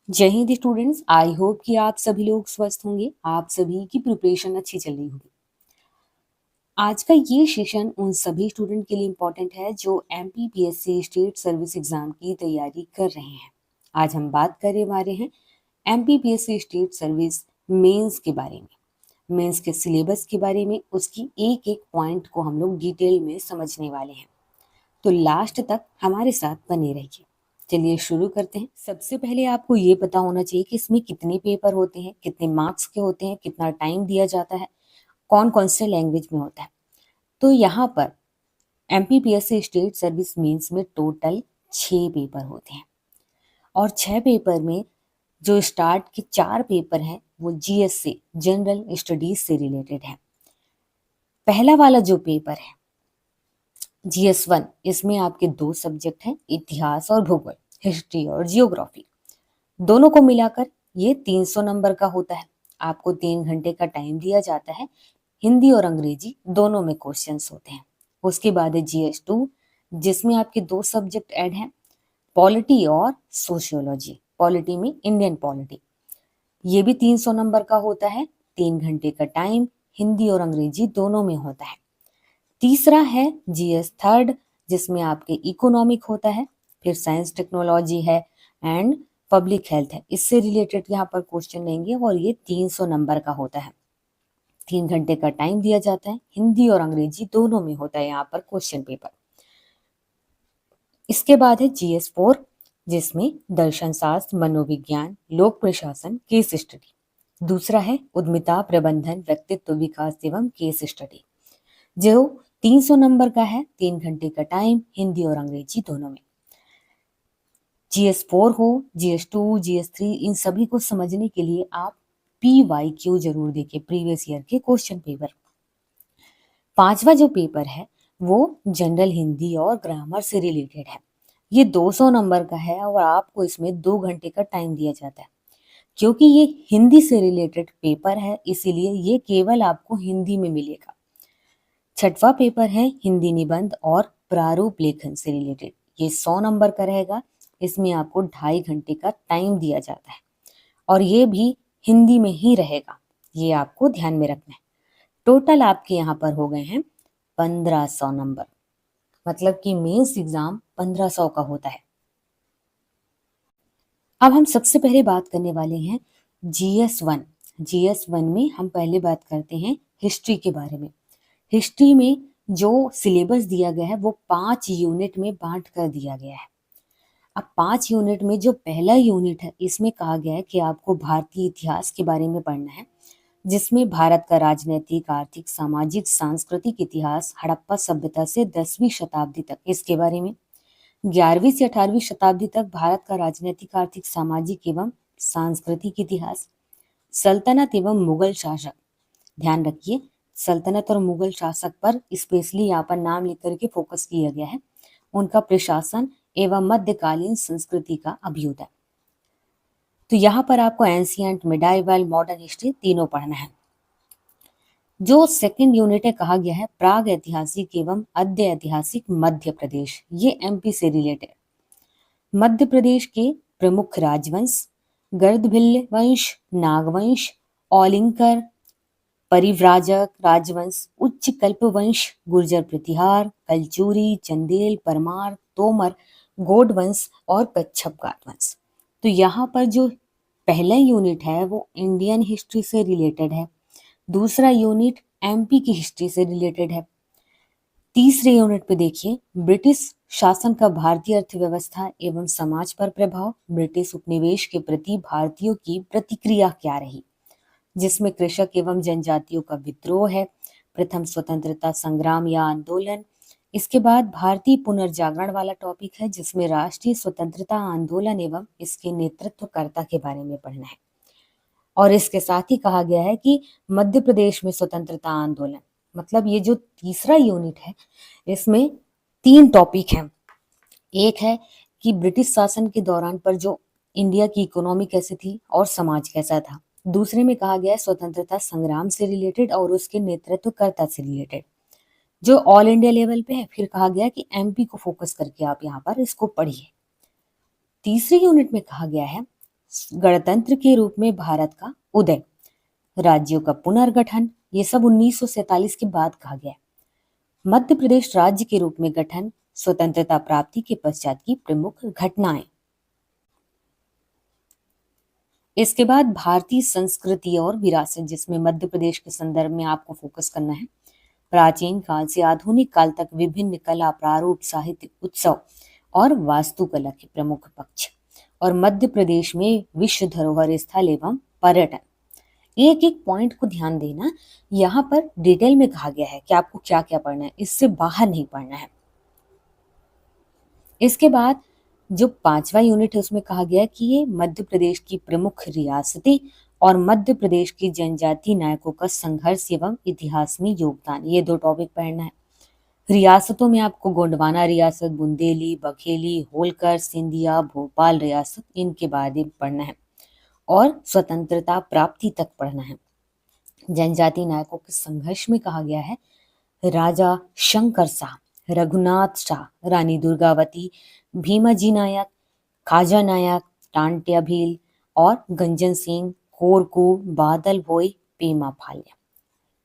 जय Hind students. I hope कि आप सभी लोग स्वस्थ होंगे। आप सभी की प्रिपरेशन अच्छी चल रही होगी। आज का ये सेशन उन सभी स्टूडेंट के लिए इम्पोर्टेंट है जो एमपीपीएससी स्टेट सर्विस एग्जाम की तैयारी कर रहे हैं। आज हम बात करने वाले हैं एमपीपीएससी स्टेट सर्विस मेंस के बारे में, मेंस के सिलेबस के बारे में। उसकी एक एक पॉइंट को हम लोग डिटेल में समझने वाले हैं, तो लास्ट तक हमारे साथ बने रहिए। चलिए शुरू करते हैं। सबसे पहले आपको ये पता होना चाहिए कि इसमें कितने पेपर होते हैं, कितने मार्क्स के होते हैं, कितना टाइम दिया जाता है, कौन कौन से लैंग्वेज में होता है। तो यहाँ पर एमपीपीएससी स्टेट सर्विस मेंस में टोटल 6 पेपर होते हैं, और 6 पेपर में जो स्टार्ट के 4 पेपर हैं वो जीएस से, जनरल स्टडीज से रिलेटेड है। पहला वाला जो पेपर है जीएस 1, इसमें आपके 2 सब्जेक्ट हैं, इतिहास और भूगोल, हिस्ट्री और जियोग्राफी। दोनों को मिलाकर ये 300 नंबर का होता है। आपको 3 घंटे का टाइम दिया जाता है। हिंदी और अंग्रेजी दोनों में क्वेश्चंस होते हैं। उसके बाद है जीएस 2, जिसमें आपके 2 सब्जेक्ट ऐड हैं, पॉलिटी और सोशियोलॉजी। पॉलिटी में इंडियन पॉलिटी, ये भी 300 नंबर का होता है। 3 घंटे का टाइम, हिंदी और अंग्रेजी दोनों में होता है। तीसरा है जीएस 3, जिसमें आपके इकोनॉमिक होता है, फिर साइंस टेक्नोलॉजी है एंड पब्लिक हेल्थ है। इससे रिलेटेड यहाँ पर क्वेश्चन लेंगे और ये 300 नंबर का होता है। 3 घंटे का टाइम दिया जाता है। हिंदी और अंग्रेजी दोनों में होता है यहाँ पर क्वेश्चन पेपर। इसके बाद है जीएस 4, जिसमें दर्शन शास्त्र, मनोविज्ञान, लोक प्रशासन, केस स्टडी। दूसरा है उद्यमिता प्रबंधन, व्यक्तित्व विकास एवं केस स्टडी, जो 300 नंबर का है। 3 घंटे का टाइम, हिंदी और अंग्रेजी दोनों में। जीएस 4 हो, जीएस 2, जीएस 3, इन सभी को समझने के लिए आप PYQ जरूर देखिए, प्रीवियस ईयर के क्वेश्चन पेपर। पांचवा जो पेपर है वो जनरल हिंदी और ग्रामर से रिलेटेड है। ये 200 नंबर का है और आपको इसमें 2 घंटे का टाइम दिया जाता है। क्योंकि ये हिंदी से रिलेटेड पेपर है, इसीलिए ये केवल आपको हिंदी में मिलेगा। छठवां पेपर है हिंदी निबंध और प्रारूप लेखन से रिलेटेड। ये 100 नंबर का रहेगा। इसमें आपको 2.5 घंटे का टाइम दिया जाता है और ये भी हिंदी में ही रहेगा, ये आपको ध्यान में रखना है। टोटल आपके यहाँ पर हो गए हैं 1500 नंबर, मतलब कि मेंस एग्जाम 1500 का होता है। अब हम सबसे पहले बात करने वाले हैं जीएस 1। जीएस 1 में हम पहले बात करते हैं हिस्ट्री के बारे में। हिस्ट्री में जो सिलेबस दिया गया है वो 5 यूनिट में बांट कर दिया गया है। अब 5 यूनिट में जो पहला यूनिट है, इसमें कहा गया है कि आपको भारतीय इतिहास के बारे में पढ़ना है, जिसमें भारत का राजनीतिक, आर्थिक, सामाजिक, सांस्कृतिक इतिहास, हड़प्पा सभ्यता से 10वीं शताब्दी तक इसके बारे में। 11वीं से 18वीं शताब्दी तक भारत का राजनीतिक, आर्थिक, सामाजिक एवं सांस्कृतिक इतिहास। सल्तनत एवं मुगल शासक, ध्यान रखिए सल्तनत और मुगल शासक पर स्पेशली यहाँ पर नाम लिख करके फोकस किया गया है। उनका प्रशासन एवं मध्यकालीन संस्कृति का अभ्युदय। तो यहाँ पर आपको एंशियंट, मिडाइवल, मॉडर्न हिस्ट्री तीनों पढ़ना है। जो सेकंड यूनिट है कहा गया है प्राग ऐतिहासिक एवं अद्य ऐतिहासिक मध्य प्रदेश, ये एमपी से रिलेटेड। मध्य प्रदेश के प्रमुख राजवंश गर्दभिल्ल वंश, नागवंश, औलिंकर, परिव्राजक राजवंश, उच्च कल्प वंश, गुर्जर प्रतिहार, कलचूरी, चंदेल, परमार, तोमर, गोड वंश और कच्छप राजवंश। तो यहाँ पर जो पहला यूनिट है वो इंडियन हिस्ट्री से रिलेटेड है। दूसरा यूनिट एमपी की हिस्ट्री से रिलेटेड है। तीसरे यूनिट पे देखिए ब्रिटिश शासन का भारतीय अर्थव्यवस्था एवं समाज पर प्रभाव, ब्रिटिश उपनिवेश के प्रति भारतीयों की प्रतिक्रिया क्या रही, जिसमें कृषक एवं जनजातियों का विद्रोह है, प्रथम स्वतंत्रता संग्राम या आंदोलन। इसके बाद भारतीय पुनर्जागरण वाला टॉपिक है, जिसमें राष्ट्रीय स्वतंत्रता आंदोलन एवं इसके नेतृत्वकर्ता के बारे में पढ़ना है। और इसके साथ ही कहा गया है कि मध्य प्रदेश में स्वतंत्रता आंदोलन, मतलब ये जो तीसरा यूनिट है इसमें 3 टॉपिक हैं। एक है कि ब्रिटिश शासन के दौरान पर जो इंडिया की इकोनॉमी कैसी थी और समाज कैसा था। दूसरे में कहा गया है स्वतंत्रता संग्राम से रिलेटेड और उसके नेतृत्वकर्ता से रिलेटेड, जो ऑल इंडिया लेवल पे है। फिर कहा गया कि एमपी को फोकस करके आप यहाँ पर इसको पढ़िए। तीसरे यूनिट में कहा गया है गणतंत्र के रूप में भारत का उदय, राज्यों का पुनर्गठन, ये सब 1947 के बाद कहा गया है। मध्य प्रदेश राज्य के रूप में गठन, स्वतंत्रता प्राप्ति के पश्चात की प्रमुख घटनाएं। इसके बाद भारतीय संस्कृति और विरासत, जिसमें मध्य प्रदेश के संदर्भ में आपको फोकस करना है। प्राचीन काल से आधुनिक काल तक विभिन्न कला, प्रारूप, साहित्य, उत्सव और वास्तुकला के प्रमुख पक्ष, और मध्य प्रदेश में विश्व धरोहर स्थल एवं पर्यटन। एक एक पॉइंट को ध्यान देना, यहाँ पर डिटेल में कहा गया है कि आपको क्या क्या पढ़ना है, इससे बाहर नहीं पढ़ना है। इसके बाद जो 5वां यूनिट है उसमें कहा गया है कि ये मध्य प्रदेश की प्रमुख रियासतें और मध्य प्रदेश की जनजातीय नायकों का संघर्ष एवं इतिहास में योगदान, ये 2 टॉपिक पढ़ना है। रियासतों में आपको गोंडवाना रियासत, बुंदेली, बघेली, होलकर, सिंधिया, भोपाल रियासत, इनके बारे में पढ़ना है और स्वतंत्रता प्राप्ति तक पढ़ना है। जनजातीय नायकों के संघर्ष में कहा गया है राजा शंकर शाह, रघुनाथ शाह, रानी दुर्गावती, भीमाजी नायक, खाजा नायक, टांट्या भील और गंजन सिंह, कोरकू, बादल भोई, पेमा फाल्या।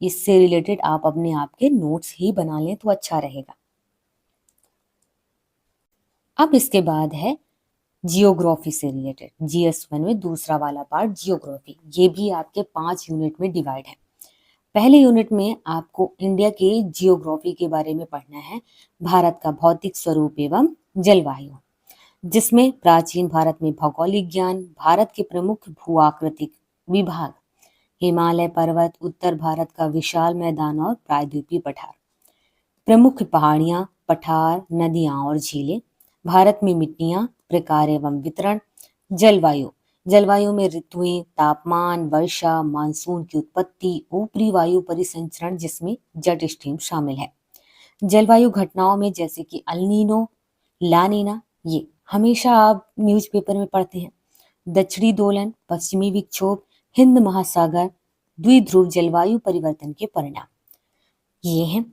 इससे रिलेटेड आप अपने आप के नोट्स ही बना लें तो अच्छा रहेगा। अब इसके बाद है जियोग्राफी से रिलेटेड, GS1 में दूसरा वाला पार्ट जियोग्राफी। ये भी आपके 5 यूनिट में डिवाइड है। पहले यूनिट में आपको इंडिया के जियोग्राफी के बारे में पढ़ना है, भारत का भौतिक स्वरूप एवं जलवायु, जिसमें प्राचीन भारत में भौगोलिक ज्ञान, भारत के प्रमुख भूआकृतिक विभाग, हिमालय पर्वत, उत्तर भारत का विशाल मैदान और प्रायद्वीपीय पठार, प्रमुख पहाड़ियां, पठार, नदियां और झीलें, भारत में मिट्टियां, प्रकार एवं वितरण, जलवायु, जलवायु में ऋतुएं, तापमान, वर्षा, मानसून की उत्पत्ति, ऊपरी वायु परिसंचरण जिसमें जेट स्ट्रीम शामिल है, जलवायु घटनाओं में जैसे कि अल्नीनो, लानीना, ये हमेशा आप न्यूज़पेपर में पढ़ते हैं, दक्षिणी दोलन, पश्चिमी विक्षोभ, हिंद महासागर, द्विध्रुव जलवायु परिवर्तन के परिणाम, ये हैं।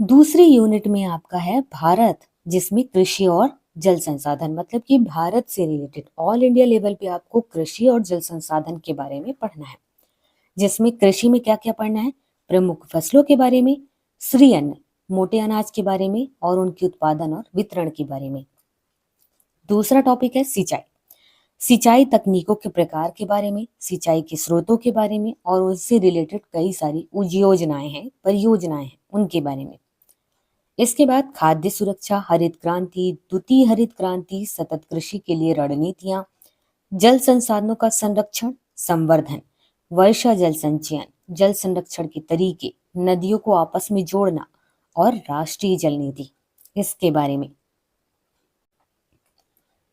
दूसरी यूनिट में आपका है भारत, जिसमें कृषि और जल संसाधन, मतलब कि भारत से रिलेटेड ऑल इंडिया लेवल पे आपको कृषि और जल संसाधन के बारे में पढ़ना है, जिसमें कृषि में क्या क्या पढ़ना है, प्रमुख फसलों के बारे में, श्री अन्न, मोटे अनाज के बारे में और उनके उत्पादन और वितरण के बारे में। दूसरा टॉपिक है सिंचाई, सिंचाई तकनीकों के प्रकार के बारे में, सिंचाई के स्रोतों के बारे में और उससे रिलेटेड कई सारी योजनाएं हैं, परियोजनाएं हैं, उनके बारे में। इसके बाद खाद्य सुरक्षा, हरित क्रांति, द्वितीय हरित क्रांति, सतत कृषि के लिए रणनीतियां, जल संसाधनों का संरक्षण, संवर्धन, वर्षा जल संचयन, जल संरक्षण के तरीके, नदियों को आपस में जोड़ना और राष्ट्रीय जल नीति, इसके बारे में।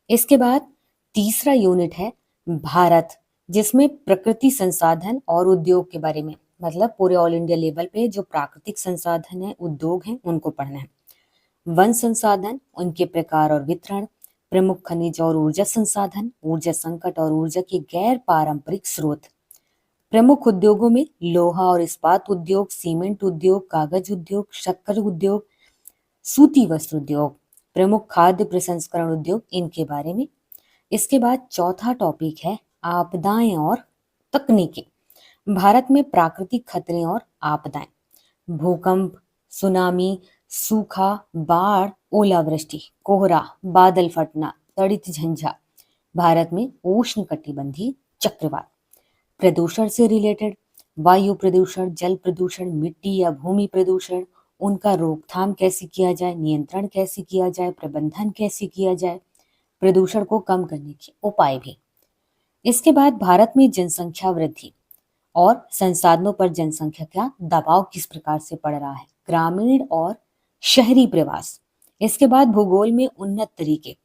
इसके बाद तीसरा यूनिट है भारत, जिसमें प्रकृति संसाधन और उद्योग के बारे में, मतलब पूरे ऑल इंडिया लेवल पे जो प्राकृतिक संसाधन है, उद्योग हैं, उनको पढ़ना है। वन संसाधन, उनके प्रकार और वितरण, प्रमुख खनिज और ऊर्जा संसाधन, ऊर्जा संकट और ऊर्जा के गैर पारंपरिक स्रोत, प्रमुख उद्योगों में लोहा और इस्पात उद्योग, सीमेंट उद्योग, कागज उद्योग, शक्कर उद्योग, सूती वस्त्र उद्योग, प्रमुख खाद्य प्रसंस्करण उद्योग, इनके बारे में। इसके बाद चौथा टॉपिक है आपदाएं और तकनीकें, भारत में प्राकृतिक खतरे और आपदाएं, भूकंप, सुनामी, सूखा, बाढ़, ओलावृष्टि, कोहरा, बादल फटना, तड़ित झंझा, भारत में उष्णकटिबंधीय चक्रवात, प्रदूषण से रिलेटेड, वायु प्रदूषण, जल प्रदूषण, मिट्टी या भूमि प्रदूषण, उनका रोकथाम कैसे किया जाए, नियंत्रण कैसे किया जाए, प्रबंधन कैसे किया जाए, प्रदूषण को कम करने के उपाय भी। इसके बाद भारत में जनसंख्या वृद्धि और संसाधनों पर जनसंख्या का दबाव किस प्रकार से पड़ रहा है, ग्रामीण और शहरी प्रवास। इसके बाद भूगोल में उन्नत तरीके,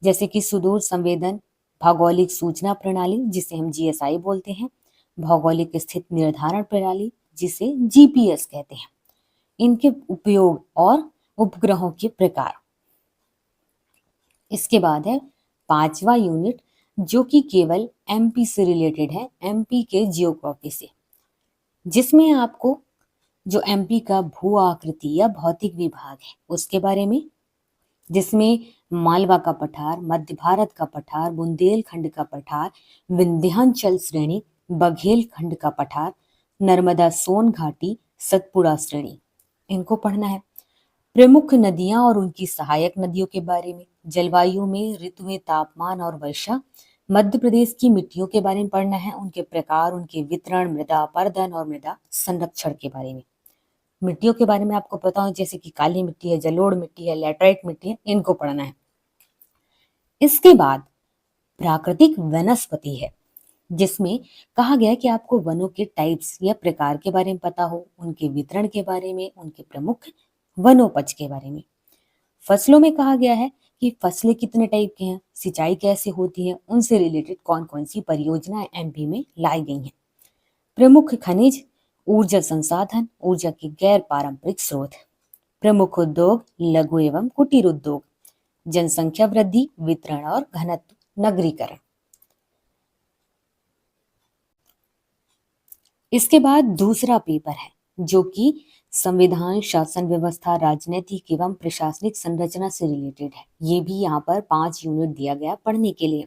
जैसे कि सुदूर संवेदन, भौगोलिक सूचना प्रणाली जिसे हम GSI बोलते हैं, भौगोलिक स्थिति निर्धारण प्रणाली जिसे GPS कहते हैं, इनके उपयोग और उपग्रहों के प्रकार। इसके बाद है 5वां यूनिट, जो कि केवल MP से रिलेटेड है, MP के जियोग्राफी से, जिसमें आपको जो MP का भू आकृति या भौतिक विभाग है उसके बारे में, जिसमें मालवा का पठार, मध्य भारत का पठार, बुंदेलखंड का पठार, विंध्याचल श्रेणी, बघेलखंड का पठार, नर्मदा सोन घाटी, सतपुड़ा श्रेणी, इनको पढ़ना है। प्रमुख नदियां और उनकी सहायक नदियों के बारे में, जलवायु में ऋतुएं, तापमान और वर्षा, मध्य प्रदेश की मिट्टियों के बारे में पढ़ना है, उनके प्रकार, उनके वितरण, मृदा अपरदन और मृदा संरक्षण के बारे में। मिट्टियों के बारे में आपको पता हो, जैसे कि काली मिट्टी है, जलोढ़ मिट्टी है, लैटराइट मिट्टी है, इनको पढ़ना है। इसके बाद प्राकृतिक वनस्पति है, जिसमें कहा गया है कि आपको वनों के टाइप्स या प्रकार के बारे में पता हो, उनके वितरण के बारे में, उनके प्रमुख वनोपज के बारे में। फसलों में कहा गया है कि फसलें कितने टाइप की हैं, सिंचाई कैसे होती है, उनसे रिलेटेड कौन कौन सी परियोजनाएं एमपी में लाई गई हैं। प्रमुख खनिज, ऊर्जा संसाधन, ऊर्जा के गैर पारंपरिक स्रोत। प्रमुख उद्योग, लघु एवं कुटीर उद्योग, जनसंख्या वृद्धि, वितरण और घनत्व, नगरीकरण। इसके बाद दूसरा पेपर है, जो कि संविधान, शासन व्यवस्था, राजनीतिक एवं प्रशासनिक संरचना से रिलेटेड है। ये भी यहाँ पर 5 यूनिट दिया गया पढ़ने के लिए।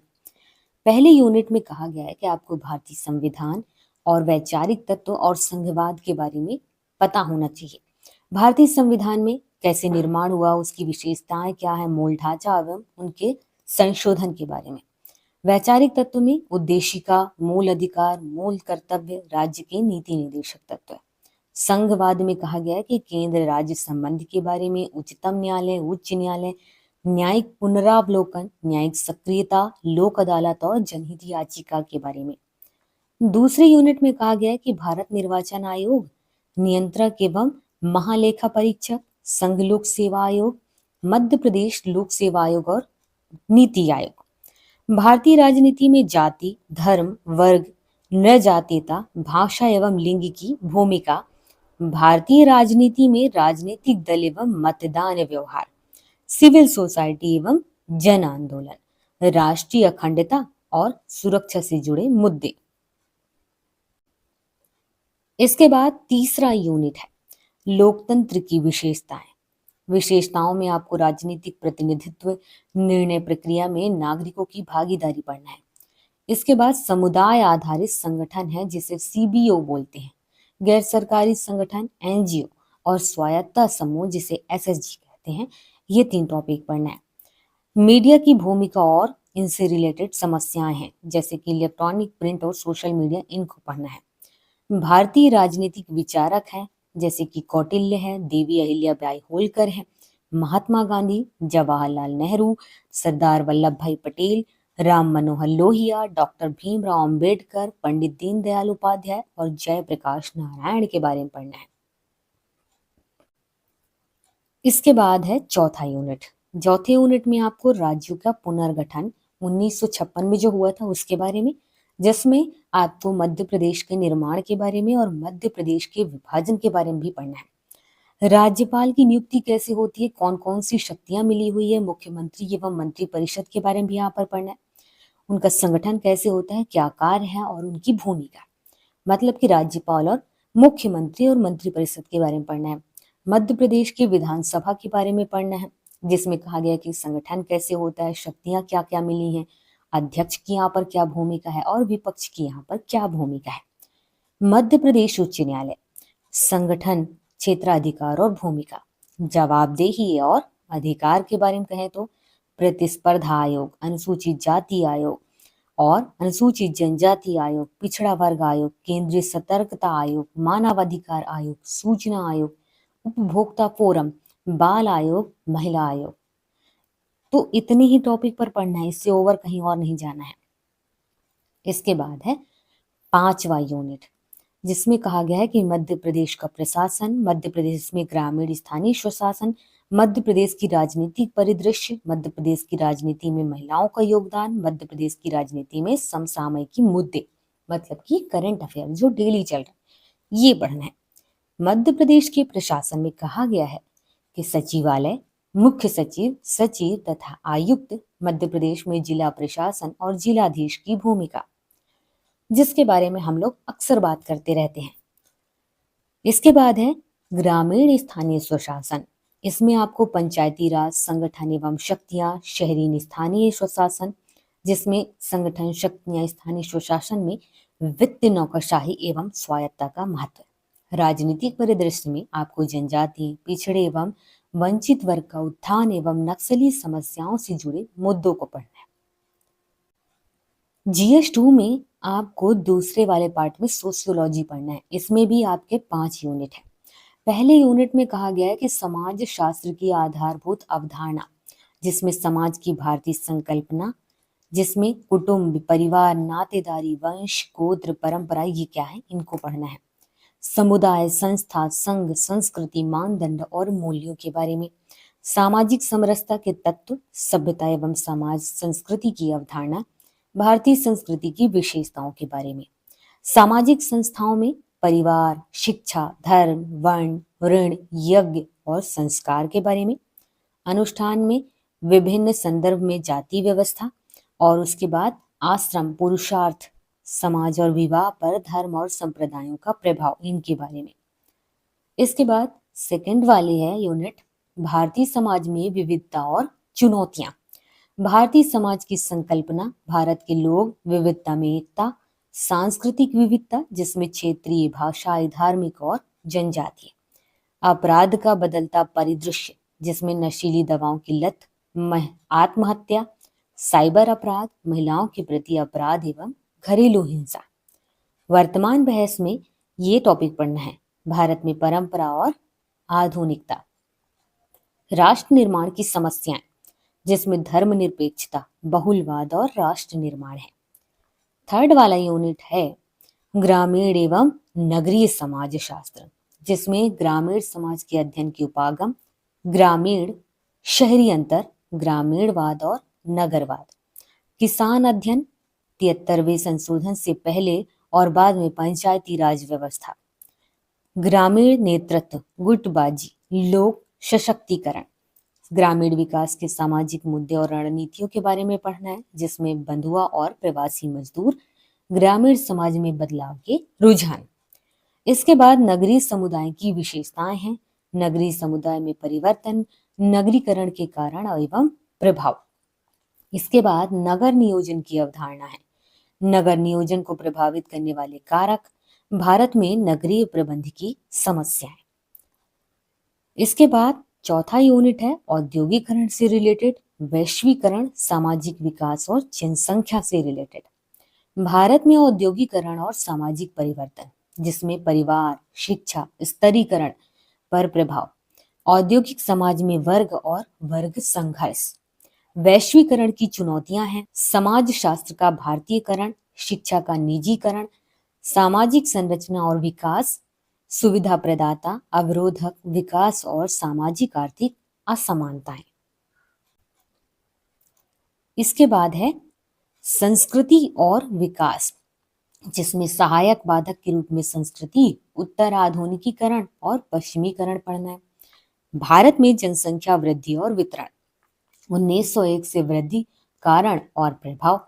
पहले यूनिट में कहा गया है कि आपको भारतीय संविधान और वैचारिक तत्व और संघवाद के बारे में पता होना चाहिए। भारतीय संविधान में कैसे निर्माण हुआ, उसकी विशेषताएं क्या है, मूल ढांचा एवं उनके संशोधन के बारे में। वैचारिक तत्व में उद्देशिका, मूल अधिकार, मूल कर्तव्य, राज्य के नीति निर्देशक तत्व। संघवाद में कहा गया है कि केंद्र राज्य संबंध के बारे में, उच्चतम न्यायालय, उच्च न्यायालय, न्यायिक पुनरावलोकन, न्यायिक सक्रियता, लोक अदालत और जनहित याचिका के बारे में। दूसरे यूनिट में कहा गया है कि भारत निर्वाचन आयोग, नियंत्रक एवं महालेखा परीक्षक, संघ लोक सेवा आयोग, मध्य प्रदेश लोक सेवा आयोग और नीति आयोग। भारतीय राजनीति में जाति, धर्म, वर्ग, नृजातीयता, भाषा एवं लिंग की भूमिका। भारतीय राजनीति में राजनीतिक दल एवं मतदान व्यवहार, सिविल सोसाइटी एवं जन आंदोलन, राष्ट्रीय अखंडता और सुरक्षा से जुड़े मुद्दे। इसके बाद तीसरा यूनिट है, लोकतंत्र की विशेषताएं। विशेषताओं में आपको राजनीतिक प्रतिनिधित्व, निर्णय प्रक्रिया में नागरिकों की भागीदारी पढ़ना है। इसके बाद समुदाय आधारित संगठन है, जिसे सीबीओ बोलते हैं, गैर सरकारी संगठन एनजीओ और स्वायत्ता समूह, जिसे एसएसजी कहते हैं। ये 3 टॉपिक पढ़ना है। मीडिया की भूमिका और इनसे रिलेटेड समस्याएं हैं, जैसे कि इलेक्ट्रॉनिक, प्रिंट और सोशल मीडिया, इनको पढ़ना है। भारतीय राजनीतिक विचारक हैं, जैसे कि कौटिल्य है, देवी अहिल्याबाई होलकर है, महात्मा गांधी, जवाहरलाल नेहरू, सरदार वल्लभ भाई पटेल, राम मनोहर लोहिया, डॉक्टर भीमराव अंबेडकर, पंडित दीनदयाल उपाध्याय और जयप्रकाश नारायण के बारे में पढ़ना है। इसके बाद है चौथा यूनिट। चौथे यूनिट में आपको राज्यों का पुनर्गठन 1956 में जो हुआ था उसके बारे में, जिसमें आपको मध्य प्रदेश के निर्माण के बारे में और मध्य प्रदेश के विभाजन के बारे में भी पढ़ना है। राज्यपाल की नियुक्ति कैसे होती है, कौन कौन सी शक्तियां मिली हुई है, मुख्यमंत्री एवं मंत्री परिषद के बारे में भी यहाँ पर पढ़ना है। उनका संगठन कैसे होता है, क्या कार्य है और उनकी भूमिका, मतलब कि राज्यपाल और मुख्यमंत्री और मंत्री परिषद के बारे में पढ़ना है। मध्य प्रदेश की विधानसभा के बारे में पढ़ना है, जिसमें कहा गया कि संगठन कैसे होता है, शक्तियां क्या क्या मिली हैं, अध्यक्ष की यहाँ पर क्या भूमिका है और विपक्ष की यहाँ पर क्या भूमिका है। मध्य प्रदेश उच्च न्यायालय, संगठन, क्षेत्राधिकार और भूमिका, जवाबदेही और अधिकार के बारे में कहें तो प्रतिस्पर्धा आयोग, अनुसूचित जाति आयोग और अनुसूचित जनजाति आयोग, पिछड़ा वर्ग आयोग, केंद्रीय सतर्कता आयोग, मानवाधिकार आयोग, सूचना आयोग, उपभोक्ता फोरम, बाल आयोग, महिला आयोग। तो इतने ही टॉपिक पर पढ़ना है, इससे ओवर कहीं और नहीं जाना है। इसके बाद है 5वां यूनिट, जिसमें कहा गया है कि मध्य प्रदेश का प्रशासन, मध्य प्रदेश में ग्रामीण स्थानीय स्वशासन, मध्य प्रदेश की राजनीतिक परिदृश्य, मध्य प्रदेश की राजनीति में महिलाओं का योगदान, मध्य प्रदेश की राजनीति में समसामयिक मुद्दे, मतलब कि करंट अफेयर जो डेली चल रहा है, ये पढ़ना है। मध्य प्रदेश के प्रशासन में कहा गया है कि सचिवालय, मुख्य सचिव, सचिव तथा आयुक्त, मध्य प्रदेश में जिला प्रशासन और जिलाधीश की भूमिका, जिसके बारे में हम लोग अक्सर बात करते रहते हैं। इसके बाद है ग्रामीण स्थानीय स्वशासन, इसमें आपको पंचायती राज संगठन एवं शक्तियां, शहरी स्थानीय स्वशासन, जिसमें संगठन, शक्तियां, स्थानीय स्वशासन में वित्त, नौकरशाही एवं स्वायत्तता का महत्व। राजनीतिक परिदृश्य में आपको जनजाति, पिछड़े एवं वंचित वर्ग का उत्थान एवं नक्सली समस्याओं से जुड़े मुद्दों को पढ़ना है। GS2 में आपको दूसरे वाले पार्ट में सोशियोलॉजी पढ़ना है। इसमें भी आपके 5 यूनिट है। पहले यूनिट में कहा गया है कि समाज शास्त्र की आधारभूत अवधारणा, जिसमें समाज की भारतीय संकल्पना, जिसमें कुटुंब, परिवार, नातेदारी, वंश, गोत्र, परंपरा, ये क्या है, इनको पढ़ना है। समुदाय, संस्था, संघ, संस्कृति, मानदंड और मूल्यों के बारे में। सामाजिक समरसता के तत्व, सभ्यता एवं समाज संस्कृति की अवधारणा, भारतीय संस्कृति की विशेषताओं के बारे में। सामाजिक संस्थाओं में परिवार, शिक्षा, धर्म, वर्ण, ऋण, यज्ञ और संस्कार के बारे में। अनुष्ठान में विभिन्न संदर्भ में जाति व्यवस्था, और उसके बाद आश्रम, पुरुषार्थ, समाज और विवाह पर धर्म और संप्रदायों का प्रभाव, इनके बारे में। इसके बाद सेकंड वाली है यूनिट भारतीय समाज में विविधता और चुनौतियां। भारतीय समाज की संकल्पना, भारत के लोग, विविधता में एकता, सांस्कृतिक विविधता, जिसमें क्षेत्रीय, भाषाई, धार्मिक और जनजातीय। अपराध का बदलता परिदृश्य, जिसमें नशीली दवाओं की लत, आत्महत्या, साइबर अपराध, महिलाओं के प्रति अपराध एवं घरेलू हिंसा। वर्तमान बहस में ये टॉपिक पढ़ना है, भारत में परंपरा और आधुनिकता। राष्ट्र निर्माण की समस्याएं, जिसमें धर्मनिरपेक्षता, बहुलवाद और राष्ट्र निर्माण है। थर्ड वाला यूनिट है ग्रामीण एवं नगरीय समाज शास्त्र, जिसमें ग्रामीण समाज के अध्ययन के उपागम, ग्रामीण शहरी अंतर, ग्रामीणवाद और नगरवाद। किसान अध्ययन, 73वें संशोधन से पहले और बाद में पंचायती राज व्यवस्था। ग्रामीण नेतृत्व, गुटबाजी, लोक सशक्तिकरण। ग्रामीण विकास के सामाजिक मुद्दे और रणनीतियों के बारे में पढ़ना है, जिसमें बंधुआ और प्रवासी मजदूर, ग्रामीण समाज में बदलाव के रुझान। इसके बाद नगरीय समुदाय की विशेषताएं हैं, नगरीय समुदाय में परिवर्तन, नगरीकरण के कारण एवं प्रभाव। इसके बाद नगर नियोजन की अवधारणा है, नगर नियोजन को प्रभावित करने वाले कारक, भारत में नगरीय प्रबंध की समस्याएं। इसके बाद चौथा यूनिट है औद्योगिकरण से रिलेटेड, वैश्वीकरण, सामाजिक विकास और जनसंख्या से रिलेटेड। भारत में औद्योगिकरण और सामाजिक परिवर्तन, जिसमें परिवार, शिक्षा, स्तरीकरण पर प्रभाव। औद्योगिक समाज में वर्ग और वर्ग संघर्ष। वैश्वीकरण की चुनौतियां हैं, समाज शास्त्र का भारतीयकरण, शिक्षा का निजीकरण, सामाजिक संरचना और विकास, सुविधा प्रदाता, अवरोधक, विकास और सामाजिक आर्थिक असमानताएं। इसके बाद है संस्कृति और विकास, जिसमें सहायक बाधक के रूप में संस्कृति, उत्तर आधुनिकीकरण और पश्चिमीकरण पढ़ना है। भारत में जनसंख्या वृद्धि और वितरण, 1901 से वृद्धि, कारण और प्रभाव।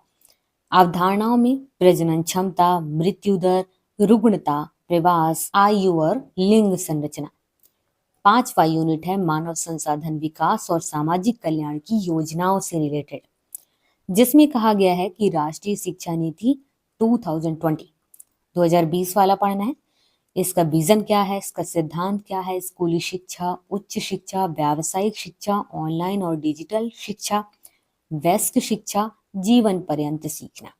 अवधारणाओं में प्रजनन क्षमता, मृत्यु दर, रुग्णता, प्रवास, आयु और लिंग संरचना। 5वां यूनिट है मानव संसाधन विकास और सामाजिक कल्याण की योजनाओं से रिलेटेड, जिसमें कहा गया है कि राष्ट्रीय शिक्षा नीति 2020 वाला पढ़ना है। इसका विजन क्या है, इसका सिद्धांत क्या है, स्कूली शिक्षा, उच्च शिक्षा, व्यावसायिक शिक्षा, ऑनलाइन और डिजिटल शिक्षा, वयस्क शिक्षा, जीवन पर्यंत सीखना।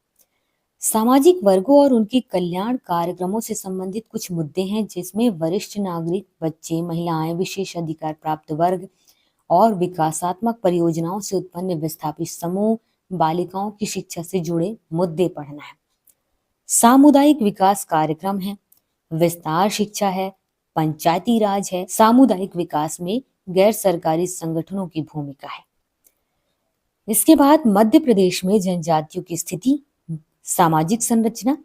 सामाजिक वर्गों और उनके कल्याण कार्यक्रमों से संबंधित कुछ मुद्दे हैं, जिसमें वरिष्ठ नागरिक, बच्चे, महिलाएं, विशेष अधिकार प्राप्त वर्ग और विकासात्मक परियोजनाओं से उत्पन्न विस्थापित समूह, बालिकाओं की शिक्षा से जुड़े मुद्दे पढ़ना है। सामुदायिक विकास कार्यक्रम है, विस्तार शिक्षा है, पंचायती राज है, सामुदायिक विकास में गैर सरकारी संगठनों की भूमिका है। इसके बाद मध्य प्रदेश में जनजातियों की स्थिति, सामाजिक संरचना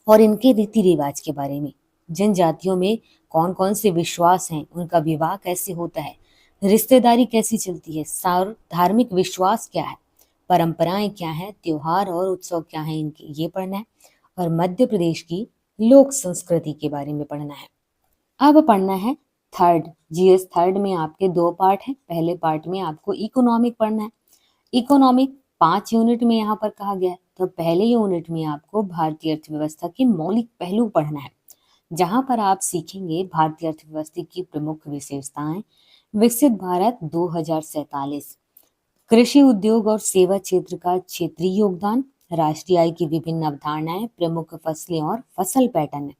और इनके रीति रिवाज के बारे में। जनजातियों में कौन कौन से विश्वास हैं, उनका विवाह कैसे होता है, रिश्तेदारी कैसी चलती है, धार्मिक विश्वास क्या है, परंपराएं क्या हैं, त्योहार और उत्सव क्या हैं, इनके ये पढ़ना है। और मध्य प्रदेश की लोक संस्कृति के बारे में पढ़ना है। अब पढ़ना है जीएस थर्ड में आपके 2 पार्ट हैं। पहले पार्ट में आपको इकोनॉमिक पढ़ना है। इकोनॉमिक 5 यूनिट में यहाँ पर कहा गया है। तो पहले यूनिट में आपको भारतीय अर्थव्यवस्था के मौलिक पहलू पढ़ना है, जहां पर आप सीखेंगे भारतीय अर्थव्यवस्था की प्रमुख विशेषताएं, विकसित भारत 2047, कृषि उद्योग और सेवा क्षेत्र का क्षेत्रीय योगदान, राष्ट्रीय आय की विभिन्न अवधारणाएं, प्रमुख फसलें और फसल पैटर्न,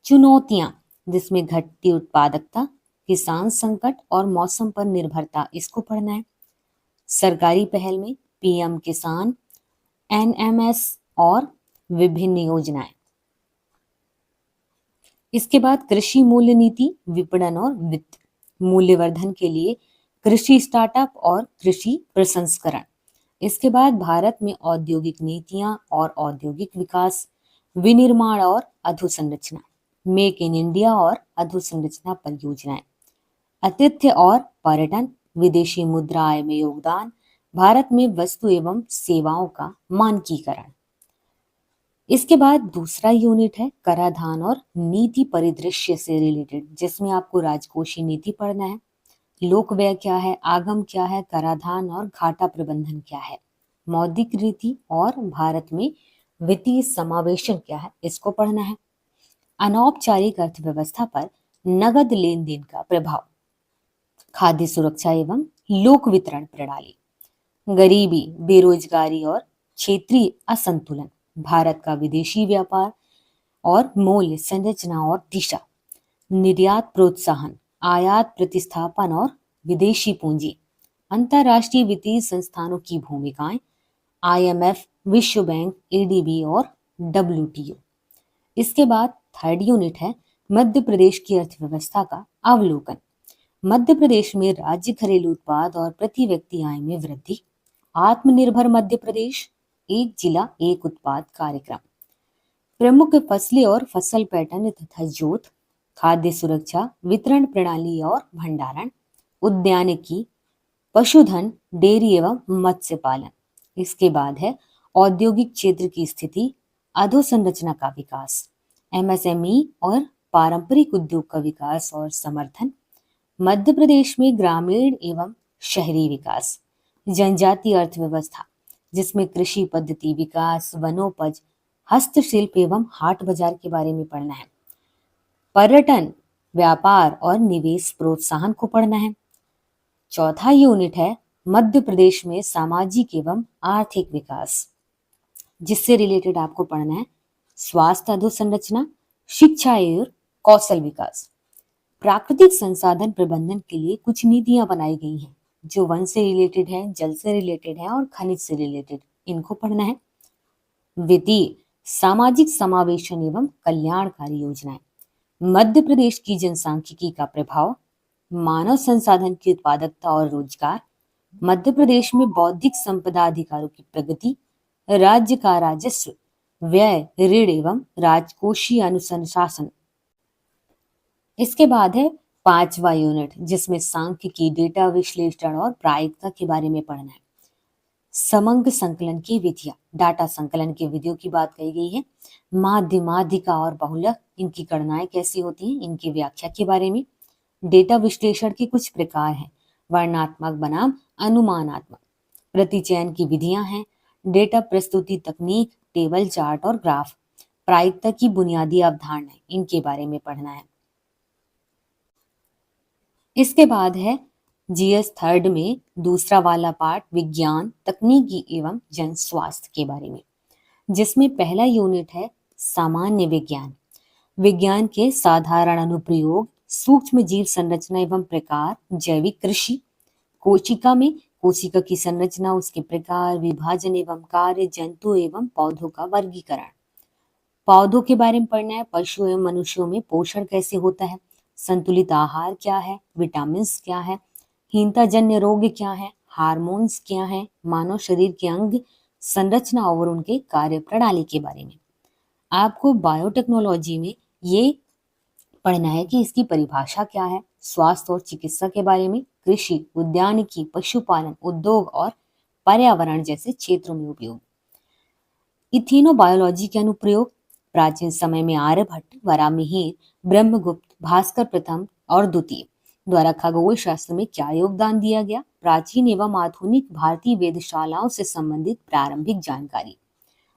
चुनौतियां जिसमें घटती उत्पादकता, किसान संकट और मौसम पर निर्भरता, इसको पढ़ना है। सरकारी पहल में पीएम किसान, एनएमएस और विभिन्न योजनाएं। इसके बाद कृषि मूल्य नीति, विपणन और वित्त, मूल्यवर्धन के लिए कृषि स्टार्टअप और कृषि प्रसंस्करण। इसके बाद भारत में औद्योगिक नीतियां और औद्योगिक विकास, विनिर्माण और अधोसंरचना, मेक इन इंडिया और अधोसंरचना परियोजनाएं, आतिथ्य और पर्यटन, विदेशी मुद्रा आय में योगदान, भारत में वस्तु एवं सेवाओं का मानकीकरण। इसके बाद दूसरा यूनिट है कराधान और नीति परिदृश्य से रिलेटेड, जिसमें आपको राजकोषीय नीति पढ़ना है, लोक व्यय क्या है, आगम क्या है, कराधान और घाटा प्रबंधन क्या है, मौद्रिक नीति और भारत में वित्तीय समावेशन क्या है, इसको पढ़ना है। अनौपचारिक अर्थव्यवस्था पर नगद लेन देन का प्रभाव, खाद्य सुरक्षा एवं लोक वितरण प्रणाली, गरीबी, बेरोजगारी और क्षेत्रीय असंतुलन, भारत का विदेशी व्यापार और मूल्य संरचना और दिशा, निर्यात प्रोत्साहन, आयात प्रतिस्थापन और विदेशी पूंजी, अंतरराष्ट्रीय वित्तीय संस्थानों की भूमिकाएं, आईएमएफ, विश्व बैंक, एडीबी और डब्ल्यूटीओ। इसके बाद थर्ड यूनिट है मध्य प्रदेश की अर्थव्यवस्था का अवलोकन। मध्य प्रदेश में राज्य घरेलू उत्पाद और प्रति व्यक्ति आय में वृद्धि, आत्मनिर्भर मध्य प्रदेश, एक जिला एक उत्पाद कार्यक्रम, प्रमुख फसलें और फसल पैटर्न तथा जोत, खाद्य सुरक्षा, वितरण प्रणाली और भंडारण, उद्यानिकी, पशुधन, डेयरी एवं मत्स्य पालन। इसके बाद है औद्योगिक क्षेत्र की स्थिति, अधोसंरचना का विकास, एमएसएमई और पारंपरिक उद्योग का विकास और समर्थन, मध्य प्रदेश में ग्रामीण एवं शहरी विकास, जनजातीय अर्थव्यवस्था जिसमें कृषि पद्धति विकास, वनोपज, हस्तशिल्प एवं हाट बाजार के बारे में पढ़ना है, पर्यटन, व्यापार और निवेश प्रोत्साहन को पढ़ना है। चौथा यूनिट है मध्य प्रदेश में सामाजिक एवं आर्थिक विकास, जिससे रिलेटेड आपको पढ़ना है स्वास्थ्य अधोसंरचना, शिक्षा और कौशल विकास, प्राकृतिक संसाधन प्रबंधन के लिए कुछ नीतियां बनाई गई हैं जो वन से रिलेटेड है, जल से रिलेटेड है और खनिज से रिलेटेड, इनको पढ़ना है। वित्तीय, सामाजिक समावेशन एवं कल्याणकारी योजनाएं, मध्य प्रदेश की जनसांख्यिकी का प्रभाव, मानव संसाधन की उत्पादकता और रोजगार, मध्य प्रदेश में बौद्धिक संपदा अधिकारों की प्रगति, राज्य का राजस्व, व्यय, ऋण एवं राजकोषीय अनुशासन। इसके बाद है पांचवा यूनिट, जिसमें सांख्यिकी, डेटा विश्लेषण और प्रायिकता के बारे में पढ़ना है। समग्र संकलन की विधियां, डाटा संकलन की विधियों की बात कही गई है। माध्य, माध्यिका और बहुलक, इनकी गणनाएं कैसी होती हैं, इनकी व्याख्या के बारे में। डेटा विश्लेषण के कुछ प्रकार हैं, वर्णनात्मक बनाम अनुमानात्मक, प्रतिचयन की विधियां हैं, डेटा प्रस्तुति तकनीक, टेबल, चार्ट और ग्राफ, प्रायिकता की बुनियादी अवधारणाएं, इनके बारे में पढ़ना है। इसके बाद है जीएस थर्ड में दूसरा वाला पार्ट, विज्ञान, तकनीकी एवं जन स्वास्थ्य के बारे में, जिसमें पहला यूनिट है सामान्य विज्ञान, विज्ञान के साधारण अनुप्रयोग, सूक्ष्म जीव संरचना एवं प्रकार, जैविक कृषि, कोशिका में कोशिका की संरचना, उसके प्रकार, विभाजन एवं कार्य, जंतु एवं पौधों का वर्गीकरण, पौधों के बारे में पढ़ना है, पशु एवं मनुष्यों में पोषण कैसे होता है, संतुलित आहार क्या है, विटामिन क्या है, हीनता जन्य रोग क्या है, हार्मोन्स क्या है, मानव शरीर के अंग संरचना और उनके कार्य प्रणाली के बारे में। आपको बायोटेक्नोलॉजी में ये पढ़ना है कि इसकी परिभाषा क्या है, स्वास्थ्य और चिकित्सा के बारे में, कृषि, उद्यानिकी, पशुपालन, उद्योग और पर्यावरण जैसे क्षेत्रों में उपयोग। इथेनोबायोलॉजी के अनुप्रयोग, प्राचीन समय में आर्यभट्ट, वराहमिहिर, ब्रह्मगुप्त, भास्कर प्रथम और द्वितीय द्वारा खगोल शास्त्र में क्या योगदान दिया गया, प्राचीन एवं आधुनिक भारतीय वेधशालाओं से संबंधित प्रारंभिक जानकारी,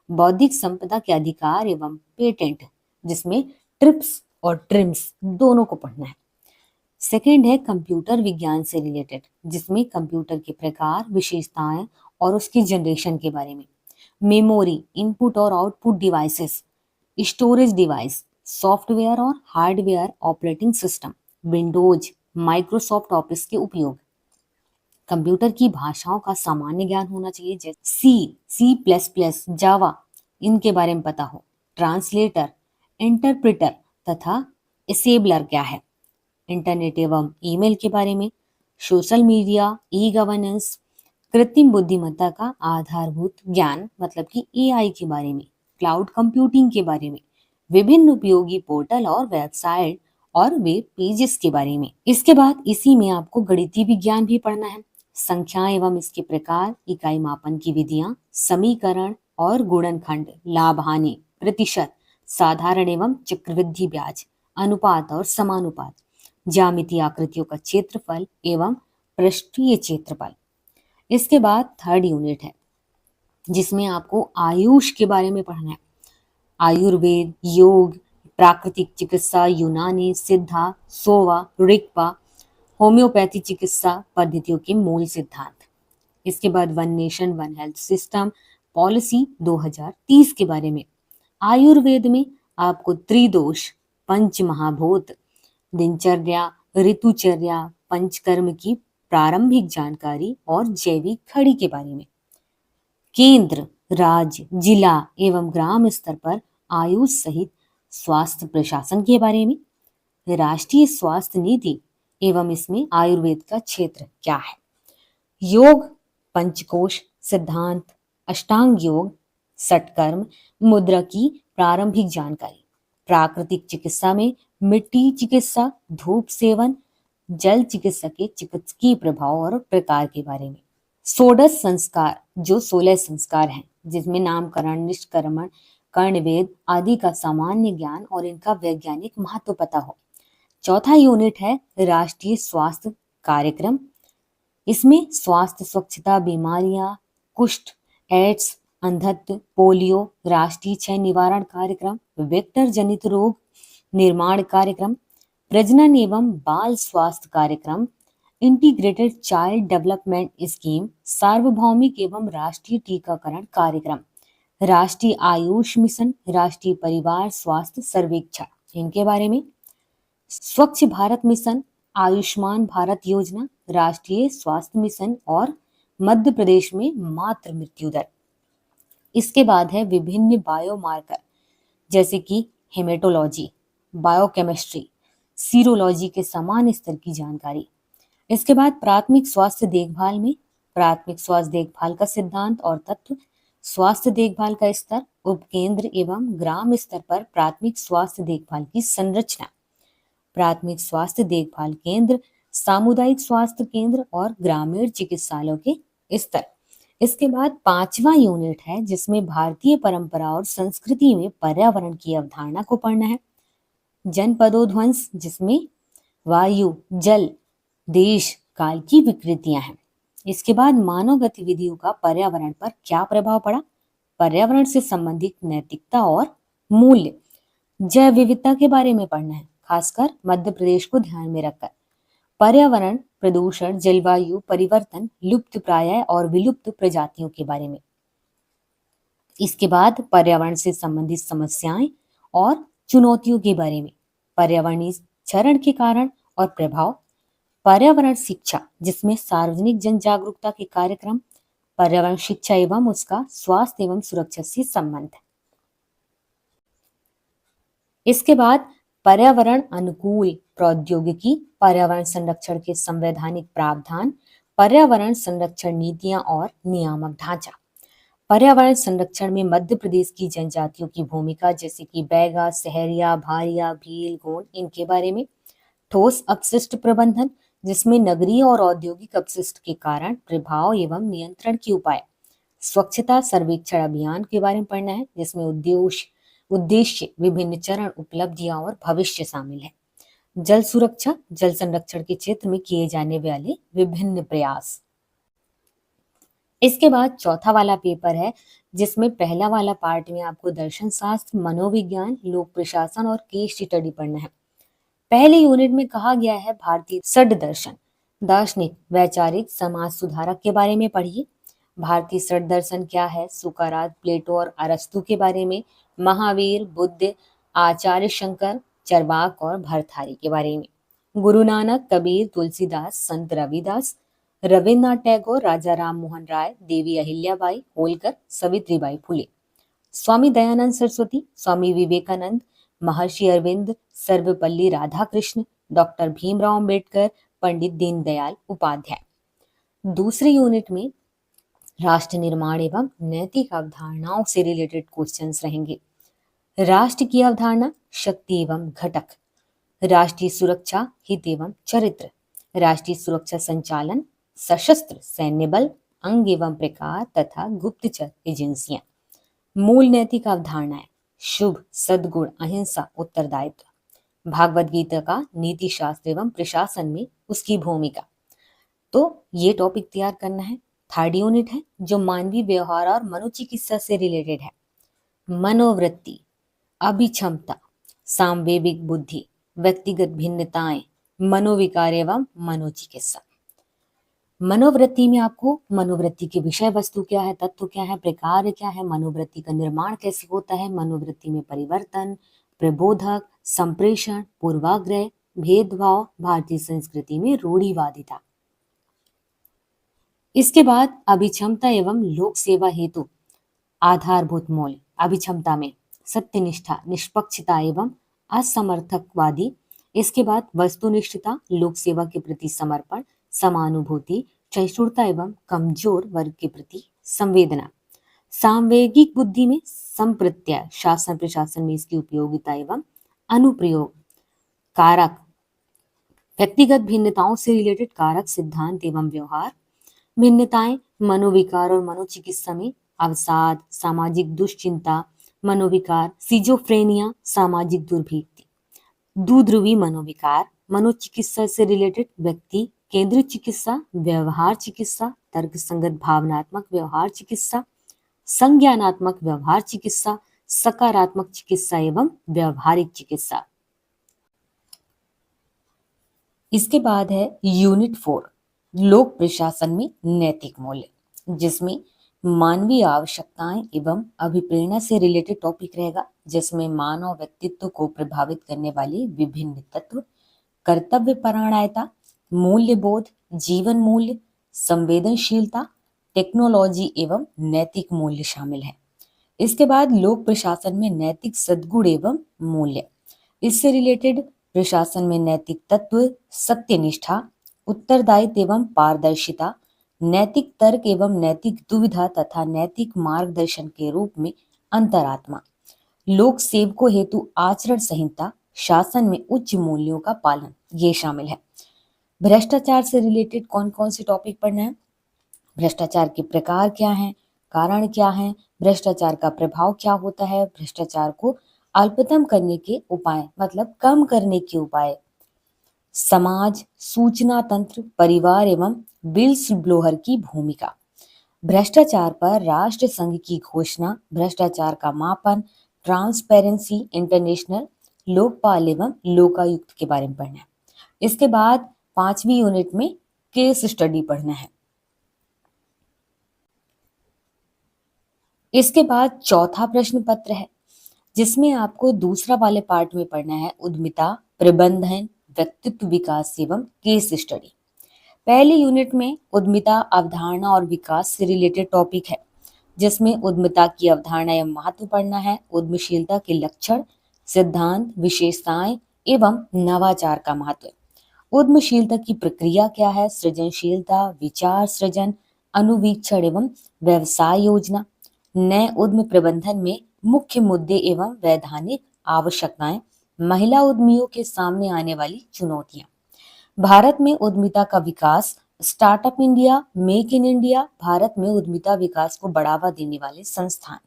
बौद्धिक संपदा के अधिकार एवं पेटेंट, जिसमें ट्रिप्स और ट्रिम्स दोनों को पढ़ना है। सेकेंड है कंप्यूटर विज्ञान से रिलेटेड, जिसमें कंप्यूटर के प्रकार, विशेषताएं और उसके जनरेशन के बारे में। मेमोरी, इनपुट और output devices, storage device, software और hardware operating system, Windows, Microsoft Office के उपयोग। कंप्यूटर की भाषाओं का सामान्य ज्ञान होना चाहिए, जैसे सी प्लस प्लस, जावा, इनके बारे में पता हो। ट्रांसलेटर, इंटरप्रेटर तथा एसेबलर क्या है। इंटरनेट एवं ईमेल के बारे में। सोशल मीडिया, ई गवर्नेंस, कृत्रिम बुद्धिमत्ता का आधारभूत ज्ञान मतलब कि एआई के बारे में। क्लाउड कंप्यूटिंग के बारे में। विभिन्न उपयोगी पोर्टल और वेबसाइट और वेब पेजेस के बारे में। इसके बाद इसी में आपको गणितीय विज्ञान भी पढ़ना है। संख्या एवं इसके प्रकार, इकाई मापन की विधियां, समीकरण और गुणनखंड, लाभ हानि, प्रतिशत, साधारण एवं चक्रवृद्धि ब्याज, अनुपात और समानुपात, ज्यामितीय आकृतियों का क्षेत्रफल एवं पृष्ठीय क्षेत्रफल। इसके बाद थर्ड यूनिट है, जिसमें आपको आयुष के बारे में पढ़ना है। आयुर्वेद, योग, प्राकृतिक चिकित्सा, यूनानी, सिद्धा, सोवा, ऋक्पा, होम्योपैथी चिकित्सा पद्धतियों के मूल सिद्धांत। इसके बाद one nation one health system policy 2030 के बारे में। आयुर्वेद में आपको त्रिदोष, पंच महाभूत, दिनचर्या, ऋतुचर्या, पंचकर्म की प्रारंभिक जानकारी और जैविक खड़ी के बारे में। केंद्र, राज्य, जिला एवं ग्राम स्तर पर आयुष सहित स्वास्थ्य प्रशासन के बारे में। राष्ट्रीय स्वास्थ्य नीति एवं इसमें आयुर्वेद का क्षेत्र क्या है। योग, पंचकोश सिद्धांत, अष्टांग योग, षटकर्म, मुद्रा की प्रारंभिक जानकारी। प्राकृतिक चिकित्सा में मिट्टी चिकित्सा, धूप सेवन, जल चिकित्सा के चिकित्सकीय प्रभाव और प्रकार के बारे में। षोडश संस्कार, जो 16 संस्कार हैं, जिसमें नामकरण, निष्कर्मण, कर्णवेद आदि का सामान्य ज्ञान और इनका वैज्ञानिक महत्व पता हो। चौथा यूनिट है राष्ट्रीय स्वास्थ्य कार्यक्रम। इसमें स्वास्थ्य, स्वच्छता, बीमारियां, कुष्ठ, एड्स, अंधत्व, पोलियो, राष्ट्रीय क्षय निवारण कार्यक्रम, वेक्टर जनित रोग निर्माण कार्यक्रम, प्रजनन एवं बाल स्वास्थ्य कार्यक्रम, इंटीग्रेटेड चाइल्ड डेवलपमेंट स्कीम, सार्वभौमिक एवं राष्ट्रीय टीकाकरण कार्यक्रम, राष्ट्रीय आयुष मिशन, राष्ट्रीय परिवार स्वास्थ्य सर्वेक्षण, इनके बारे में। स्वच्छ भारत मिशन, आयुष्मान भारत योजना, राष्ट्रीय स्वास्थ्य मिशन और मध्य प्रदेश में मातृ मृत्यु दर। इसके बाद है विभिन्न बायोमार्कर, जैसे कि हेमेटोलॉजी, बायोकेमिस्ट्री, सीरोलॉजी के समान स्तर की जानकारी। इसके बाद प्राथमिक स्वास्थ्य देखभाल में प्राथमिक स्वास्थ्य देखभाल का सिद्धांत और तत्व, स्वास्थ्य देखभाल का स्तर, उपकेंद्र एवं ग्राम स्तर पर प्राथमिक स्वास्थ्य देखभाल की संरचना, प्राथमिक स्वास्थ्य देखभाल केंद्र, सामुदायिक स्वास्थ्य केंद्र और ग्रामीण चिकित्सालयों के स्तर। इसके बाद पांचवा यूनिट है, जिसमें भारतीय परंपरा और संस्कृति में पर्यावरण की अवधारणा को पढ़ना है। जनपदोध्वंस, जिसमें वायु, जल, देश, काल की विकृतियां हैं। इसके बाद मानव गतिविधियों का पर्यावरण पर क्या प्रभाव पड़ा, पर्यावरण से संबंधित नैतिकता और मूल्य। जैव विविधता के बारे में पढ़ना है, खासकर मध्य प्रदेश को ध्यान में रखकर। पर्यावरण, प्रदूषण, जलवायु परिवर्तन, लुप्त प्राय और विलुप्त प्रजातियों के बारे में। इसके बाद पर्यावरण से संबंधित समस्याएं और चुनौतियों के बारे में, पर्यावरणीय क्षरण के कारण और प्रभाव, पर्यावरण शिक्षा, जिसमें सार्वजनिक जन जागरूकता के कार्यक्रम, पर्यावरण शिक्षा एवं उसका स्वास्थ्य एवं सुरक्षा से संबंध। इसके बाद पर्यावरण अनुकूल प्रौद्योगिकी, पर्यावरण संरक्षण के संवैधानिक प्रावधान, पर्यावरण संरक्षण नीतियां और नियामक ढांचा। पर्यावरण संरक्षण में मध्य प्रदेश की जनजातियों की भूमिका, जैसे कि बैगा, सहरिया, भारिया, भील, गोंड, इनके बारे में। ठोस अपशिष्ट प्रबंधन, जिसमें नगरीय और औद्योगिक अपशिष्ट के कारण प्रभाव एवं नियंत्रण के उपाय। स्वच्छता सर्वेक्षण अभियान के बारे में पढ़ना है, जिसमें उद्देश्य, विभिन्न चरण, उपलब्धियां और भविष्य शामिल है। जल सुरक्षा, जल संरक्षण के क्षेत्र में किए जाने वाले विभिन्न प्रयास। इसके बाद चौथा वाला पेपर है, जिसमें पहला वाला पार्ट में आपको दर्शन शास्त्र, मनोविज्ञान, लोक प्रशासन और केस स्टडी पढ़ना है। पहले यूनिट में कहा गया है भारतीय षड दर्शन, दार्शनिक, वैचारिक, समाज सुधारक के बारे में पढ़िए। भारतीय षड दर्शन क्या है? सुकरात, प्लेटो और अरस्तु के बारे में, महावीर, बुद्ध, आचार्य शंकर, चरवाक और भरथारी के बारे में, गुरु नानक, कबीर, तुलसीदास, संत रविदास, रविन्द्रनाथ टैगोर, राजा राम मोहन राय, देवी अहिल्याबाई होलकर, सावित्रीबाई फुले, स्वामी दयानंद सरस्वती, स्वामी विवेकानंद, महर्षि अरविंद, सर्वपल्ली राधाकृष्ण, डॉक्टर भीमराव अंबेडकर, पंडित दीनदयाल उपाध्याय। दूसरे यूनिट में राष्ट्र निर्माण एवं नैतिक अवधारणाओं से रिलेटेड क्वेश्चंस रहेंगे। राष्ट्र की अवधारणा, शक्ति एवं घटक, राष्ट्रीय सुरक्षा, हित एवं चरित्र, राष्ट्रीय सुरक्षा संचालन, सशस्त्र सैन्य बल, अंग एवं प्रकार तथा गुप्तचर एजेंसियां, मूल नैतिक अवधारणाएं, शुभ, सद्गुण, अहिंसा, उत्तरदायित्व, भागवत गीता का नीति शास्त्र एवं प्रशासन में उसकी भूमिका। तो ये टॉपिक तैयार करना है। थर्ड यूनिट है जो मानवीय व्यवहार और मनोचिकित्सा से रिलेटेड है। मनोवृत्ति, अभिक्षमता, सांवेगिक बुद्धि, व्यक्तिगत भिन्नताएं, मनोविकार एवं मनोचिकित्सा। मनोवृत्ति में आपको मनोवृत्ति की विषय वस्तु क्या है, तत्व क्या है, प्रकार क्या है, मनोवृत्ति का निर्माण कैसे होता है, मनोवृत्ति में परिवर्तन, प्रबोधक, संप्रेषण, पूर्वाग्रह, भेदभाव, भारतीय संस्कृति में रूढ़िवादिता। इसके बाद अभिक्षमता एवं लोक सेवा हेतु आधारभूत मूल्य। अभिक्षमता में सत्यनिष्ठा, निष्पक्षता एवं असमर्थकवादी। इसके बाद वस्तुनिष्ठता, लोक सेवा के प्रति समर्पण, समानुभूति, सहिष्णुता एवं कमजोर वर्ग के प्रति संवेदना। सांवेगिक बुद्धि में संप्रत्यय, शासन प्रशासन में इसकी उपयोगिता एवं अनुप्रयोग। कारक, व्यक्तिगत भिन्नताओं से रिलेटेड कारक, सिद्धांत एवं व्यवहार। भिन्नताएं, मनोविकार और मनोचिकित्सा में अवसाद, सामाजिक दुश्चिंता, मनोविकार, सिजोफ्रेनिया, सामाजिक दुर्भिक्ति, दुध्रुवी मनोविकार। मनोचिकित्सा से रिलेटेड व्यक्ति केंद्रित चिकित्सा, व्यवहार चिकित्सा, तर्क संगत भावनात्मक व्यवहार चिकित्सा, संज्ञानात्मक व्यवहार चिकित्सा, सकारात्मक चिकित्सा एवं व्यवहारिक चिकित्सा। इसके बाद है यूनिट 4, लोक प्रशासन में नैतिक मूल्य, जिसमें मानवीय आवश्यकताएं एवं अभिप्रेरणा से रिलेटेड टॉपिक रहेगा, जिसमें मानव व्यक्तित्व को प्रभावित करने वाले विभिन्न तत्व, कर्तव्य परायणता, मूल्य बोध, जीवन मूल्य, संवेदनशीलता, टेक्नोलॉजी एवं नैतिक मूल्य शामिल है। इसके बाद लोक प्रशासन में नैतिक सद्गुण एवं मूल्य, इससे रिलेटेड प्रशासन में नैतिक तत्व, सत्यनिष्ठा, उत्तरदायित्व एवं पारदर्शिता, नैतिक तर्क एवं नैतिक दुविधा तथा नैतिक मार्गदर्शन के रूप में अंतरात्मा, लोक सेवकों हेतु आचरण संहिता, शासन में उच्च मूल्यों का पालन, ये शामिल है। भ्रष्टाचार से रिलेटेड कौन कौन से टॉपिक पढ़ना है? भ्रष्टाचार के प्रकार क्या हैं, कारण क्या हैं, भ्रष्टाचार का प्रभाव क्या होता है, भ्रष्टाचार को अल्पतम करने के उपाय, मतलब कम करने के उपाय, समाज, सूचना तंत्र, परिवार एवं विल्स ब्लोहर की भूमिका, भ्रष्टाचार पर राष्ट्र संघ की घोषणा, भ्रष्टाचार का मापन, ट्रांसपेरेंसी इंटरनेशनल, लोकपाल एवं लोकायुक्त के बारे में पढ़ना है। इसके बाद 5वीं यूनिट में केस स्टडी पढ़ना है। इसके बाद चौथा प्रश्न पत्र है, जिसमें आपको दूसरा वाले पार्ट में पढ़ना है उद्यमिता, प्रबंधन, व्यक्तित्व विकास एवं केस स्टडी। पहली यूनिट में उद्यमिता, अवधारणा और विकास से रिलेटेड टॉपिक है, जिसमें उद्यमिता की अवधारणा एवं महत्व पढ़ना है, उद्यमशीलता के लक्षण, सिद्धांत, विशेषताएं एवं नवाचार का महत्व। उद्यमशीलता की प्रक्रिया क्या है, सृजनशीलता, विचार सृजन, अनुवीक्षण एवं व्यवसाय योजना, नए उद्यम प्रबंधन में मुख्य मुद्दे एवं वैधानिक आवश्यकताएं, महिला उद्यमियों के सामने आने वाली चुनौतियां, भारत में उद्यमिता का विकास, startup India, make in India, Bharat में उद्यमिता विकास को बढ़ावा देने वाले संस्थान।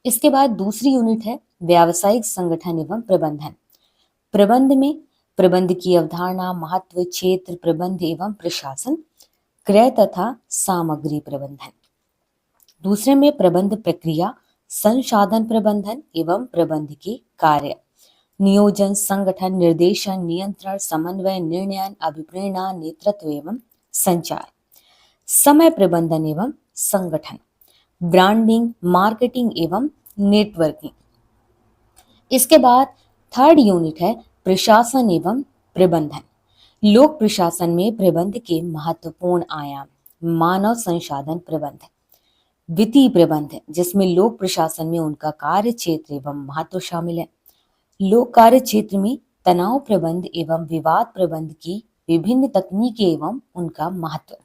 इसके बाद दूसरी यूनिट है व्यावसायिक संगठन एवं प्रबंधन। प्रबंध में प्रबंध की अवधारणा, महत्व, क्षेत्र प्रबंध एवं प्रशासन, क्रय तथा सामग्री प्रबंधन। दूसरे में प्रबंध प्रक्रिया, संसाधन प्रबंधन एवं प्रबंध के कार्य, नियोजन, संगठन, निर्देशन, नियंत्रण, समन्वय, निर्णय, अभिप्रेरणा, नेतृत्व एवं संचार। समय प्रबंधन एवं संगठन, ब्रांडिंग, मार्केटिंग एवं नेटवर्किंग। इसके बाद थर्ड यूनिट है प्रशासन एवं प्रबंधन। लोक प्रशासन में प्रबंध के महत्वपूर्ण आयाम, मानव संसाधन प्रबंधन, वित्तीय प्रबंध जिसमें लोक प्रशासन में उनका कार्य क्षेत्र एवं महत्व शामिल है। लोक कार्य क्षेत्र में तनाव प्रबंध एवं विवाद प्रबंध की विभिन्न तकनीकें एवं उनका महत्व।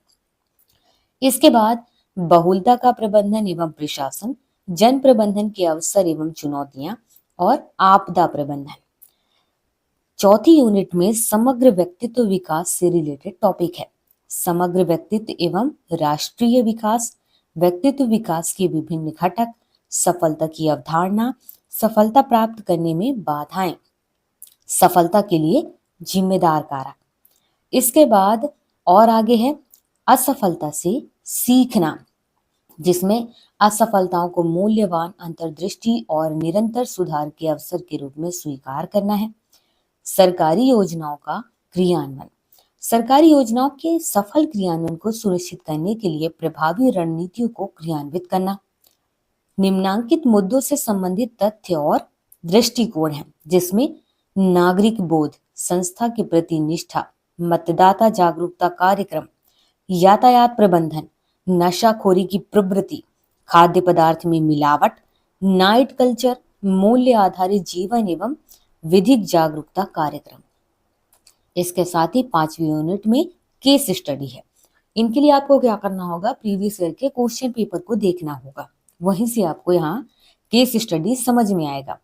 इसके बाद बहुलता का प्रबंधन एवं प्रशासन, जन प्रबंधन के अवसर एवं चुनौतियां और आपदा प्रबंधन। चौथी यूनिट में समग्र व्यक्तित्व विकास से रिलेटेड टॉपिक है। समग्र व्यक्तित्व एवं राष्ट्रीय विकास, व्यक्तित्व विकास के विभिन्न घटक, सफलता की अवधारणा, सफलता प्राप्त करने में बाधाएं, सफलता के लिए जिम्मेदार कारक। इसके बाद और आगे है असफलता से सीखना, जिसमें असफलताओं को मूल्यवान अंतर्दृष्टि और निरंतर सुधार के अवसर के रूप में स्वीकार करना है। सरकारी योजनाओं का क्रियान्वयन, सरकारी योजनाओं के सफल क्रियान्वयन को सुनिश्चित करने के लिए प्रभावी रणनीतियों को क्रियान्वित करना। निम्नांकित मुद्दों से संबंधित तथ्य और दृष्टिकोण हैं, जिसमें नागरिक बोध, संस्था के प्रति निष्ठा, मतदाता जागरूकता कार्यक्रम, यातायात प्रबंधन, नशाखोरी की प्रवृत्ति, खाद्य पदार्थ में मिलावट, नाइट कल्चर, मूल्य आधारित जीवन एवं विधिक जागरूकता कार्यक्रम। इसके साथ ही 5वीं यूनिट में केस स्टडी है। इनके लिए आपको क्या करना होगा, प्रीवियस ईयर के क्वेश्चन पेपर को देखना होगा, वहीं से आपको यहाँ केस स्टडी समझ में आएगा।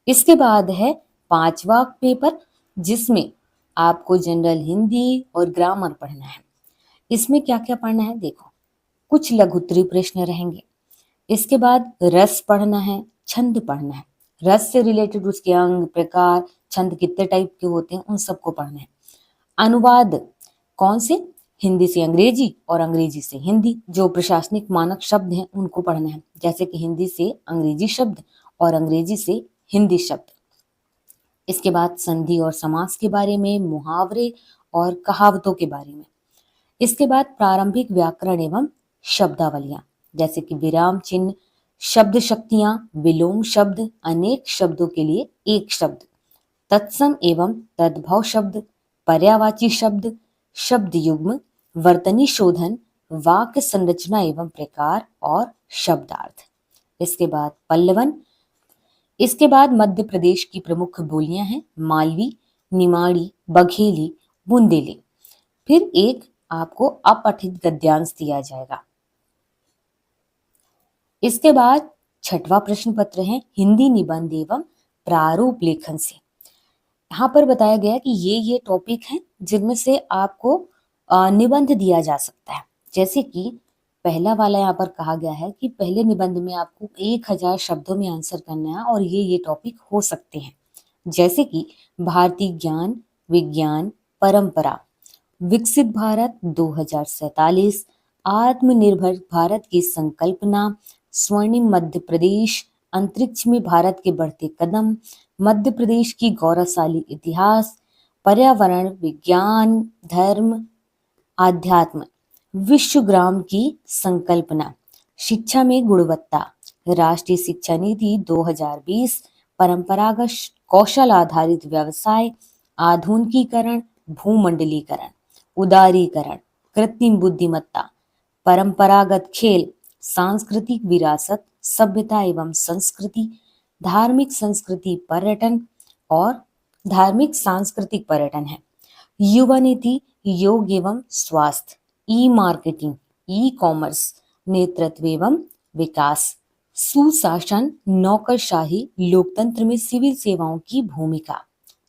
इसके बाद है 5वां पेपर, जिसमें आपको जनरल हिंदी और ग्रामर पढ़ना है। इसमें क्या क्या पढ़ना है देखो, कुछ लघुत्तरीय प्रश्न रहेंगे। इसके बाद रस पढ़ना है, छंद पढ़ना है। रस से रिलेटेड उसके अंग, प्रकार, छंद कितने टाइप के होते हैं उन सबको पढ़ना है। अनुवाद कौन से, हिंदी से अंग्रेजी और अंग्रेजी से हिंदी, जो प्रशासनिक मानक शब्द हैं उनको पढ़ना है, जैसे कि हिंदी से अंग्रेजी शब्द और अंग्रेजी से हिंदी शब्द। इसके बाद संधि और समास के बारे में, मुहावरे और कहावतों के बारे में। इसके बाद प्रारंभिक व्याकरण एवं शब्दावलियां, जैसे कि विराम चिन्ह, शब्द शक्तियां, विलोम शब्द, अनेक शब्दों के लिए एक शब्द, तत्सम एवं तद्भव शब्द, पर्यायवाची शब्द, शब्द युग्म, वर्तनी शोधन, वाक्य संरचना एवं प्रकार और शब्दार्थ। इसके बाद पल्लवन। इसके बाद मध्य प्रदेश की प्रमुख बोलियां हैं मालवी, निमाड़ी, बघेली, बुंदेली। फिर एक आपको अपठित गद्यांश दिया जाएगा। इसके बाद 6वां प्रश्न पत्र है हिंदी निबंध एवं प्रारूप लेखन से। यहाँ पर बताया गया कि ये टॉपिक हैं जिनमें से आपको निबंध दिया जा सकता है। जैसे कि पहला वाला यहाँ पर कहा गया है कि पहले निबंध में आपको 1000 शब्दों में आंसर करना है और ये टॉपिक हो सकते हैं, जैसे कि भारतीय ज्ञान विज्ञान परंपरा, विकसित भारत 2047, आत्मनिर्भर भारत की संकल्पना, स्वर्णिम मध्य प्रदेश, अंतरिक्ष में भारत के बढ़ते कदम, मध्य प्रदेश की गौरवशाली इतिहास, पर्यावरण विज्ञान, धर्म, आध्यात्म, विश्वग्राम की संकल्पना, शिक्षा में गुणवत्ता, राष्ट्रीय शिक्षा नीति 2020, परंपरागत कौशल आधारित व्यवसाय, आधुनिकीकरण, भूमंडलीकरण, उदारीकरण, कृत्रिम बुद्धिमत्ता, परंपरागत खेल, सांस्कृतिक विरासत, सभ्यता एवं संस्कृति, धार्मिक संस्कृति पर्यटन और धार्मिक सांस्कृतिक पर्यटन है। युवा नीति, योग एवं स्वास्थ्य, ई मार्केटिंग, ई कॉमर्स, नेतृत्व एवं विकास, सुशासन, नौकरशाही, लोकतंत्र में सिविल सेवाओं की भूमिका,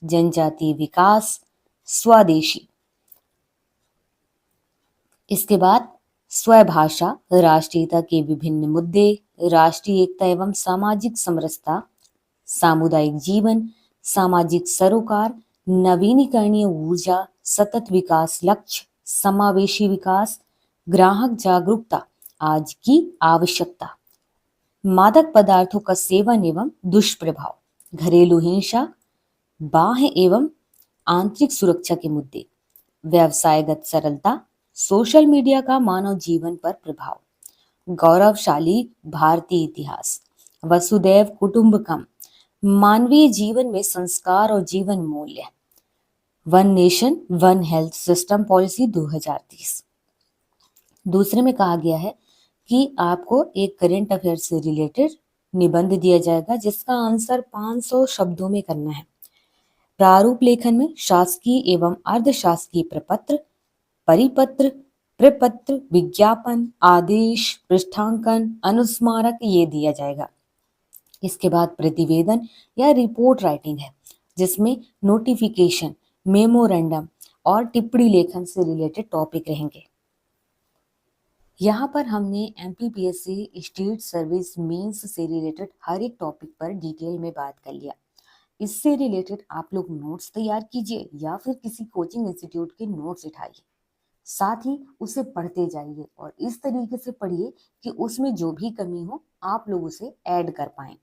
जनजातीय विकास, स्वदेशी। इसके बाद स्वभाषा, राष्ट्रीयता के विभिन्न मुद्दे, राष्ट्रीय एकता एवं सामाजिक समरसता, सामुदायिक जीवन, सामाजिक सरोकार, नवीनीकरणीय ऊर्जा, सतत विकास लक्ष्य, समावेशी विकास, ग्राहक जागरूकता आज की आवश्यकता, मादक पदार्थों का सेवन एवं दुष्प्रभाव, घरेलू हिंसा, बाह्य एवं आंतरिक सुरक्षा के मुद्दे, व्यवसायगत सरलता, सोशल मीडिया का मानव जीवन पर प्रभाव, गौरवशाली भारतीय इतिहास, वसुदैव कुटुंबकम, मानवीय जीवन में संस्कार और जीवन मूल्य, one nation one health system policy 2030। दूसरे में कहा गया है कि आपको एक करंट अफेयर से रिलेटेड निबंध दिया जाएगा जिसका आंसर 500 शब्दों में करना है। प्रारूप लेखन में शासकीय एवं अर्धशासकीय प्रपत्र, परिपत्र, प्रपत्र, विज्ञापन, आदेश, पृष्ठांकन, अनुस्मारक ये दिया जाएगा। इसके बाद प्रतिवेदन या रिपोर्ट राइटिंग है जिसमें नोटिफिकेशन, मेमोरेंडम और टिप्पणी लेखन से रिलेटेड टॉपिक रहेंगे। यहाँ पर हमने एमपीपीएससी स्टेट सर्विस मेंस से रिलेटेड हर एक टॉपिक पर डिटेल में बात कर लिया। इससे रिलेटेड आप लोग नोट्स तैयार कीजिए या फिर किसी कोचिंग इंस्टीट्यूट के नोट्स उठाइए, साथ ही उसे पढ़ते जाइए और इस तरीके से पढ़िए कि उसमें जो भी कमी हो आप लोग उसे ऐड कर पाएं।